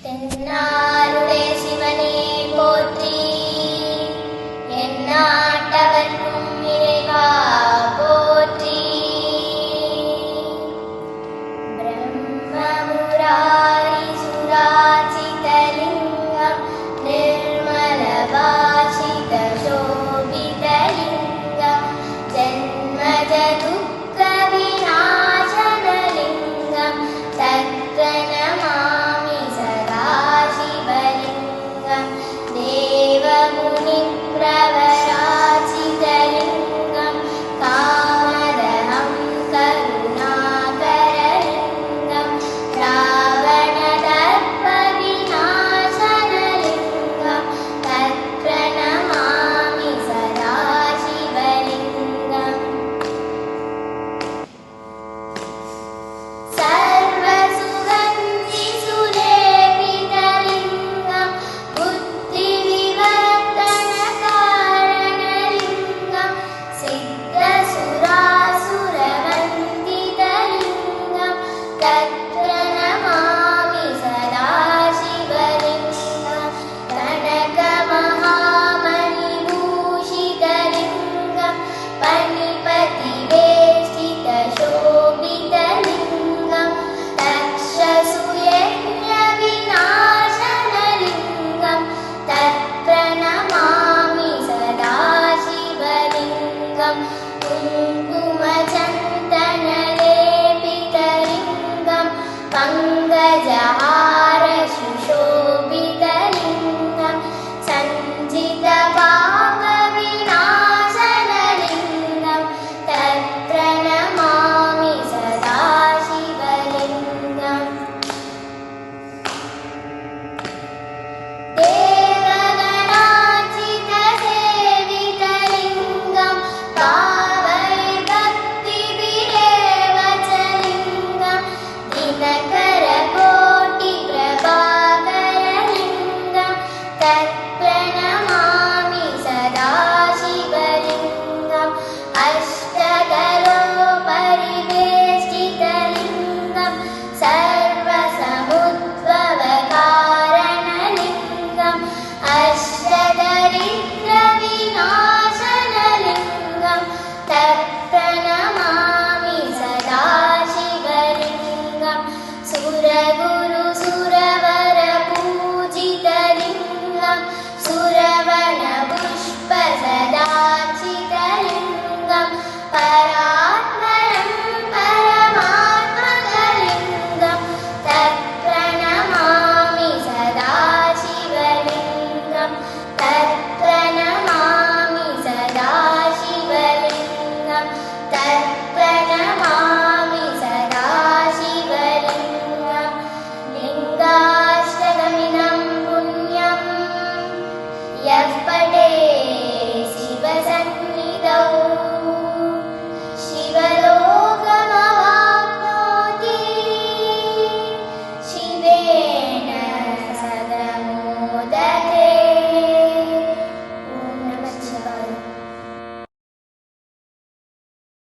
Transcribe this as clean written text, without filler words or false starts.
தென்னாருடைய சிவனே போற்றி, எந்நாட்டவர்க்கும் இறைவா போற்றி. பிரம்மமுராரி சுராச்சிதலிங்கம் நிர்மலபாஷித சோபிதலிங்கம் ஜன்மஜ துக்க விநாசனலிங்கம் தத்ப்ரணமாமி சதாசிவலிங்கம் தேவமுனி பிரவராச்சிதலிங்கம் காமதஹம் கருணாகரலிங்கம் ராவணதர்ப்ப விநாசனலிங்கம் தத்ப்ரணமாமி சதாசிவலிங்கம். सर्वसुगन्धि सुलेपितलिङ्गं बुद्धिविवर्धनकारणलिङ्गं सिद्धसुरासुरवन्दितलिङ्गं तत्प्रणमामि सदाशिवलिङ्गं कनकमहामणिभूषितलिङ्गं पणिपतिवेष्टितशोभितलिङ्गं तक्षसुयज्ञविनाशनलिङ्गं तत्प्रणमामि सदाशिवलिङ्गं कुङ्कुमचन्दनलेपितलिङ्गं पङ्कजहारसुशोभितलिङ्गं सञ्चितपापविनाशनलिङ्गं तत्प्रणमामि सदाशिवलिङ्गं. देवगणार्चितसेवितलिङ्गं भावैर्भक्तिभिरेव च लिङ्गं दिनकरकोटिप्रभाकरलिङ्गं तत्प्रणमामि सदाशिवलिङ्गम्. अष्टकरोपरिवेष्टितलिङ्गं सर्वसमुद्भवकारणलिङ्गम् अष्टदरिद्रविनाशनलिङ्गं तत्प्रणमामि सदाशिवलिङ्गं. सुरगुरुसुरवरपूजितलिङ्गं सुरवनपुष्पसदार्चितलिङ्गं परात्परं परमात्मकलिङ्गं तत्प्रणमामि सदाशिवलिङ्गं. तत्प्रणमामि सदाशिवलिङ्गं. तत्प्रणमामि सदाशिवलिङ्गं. लिङ्गाष्टकमिदं पुण्यं यः पठेत्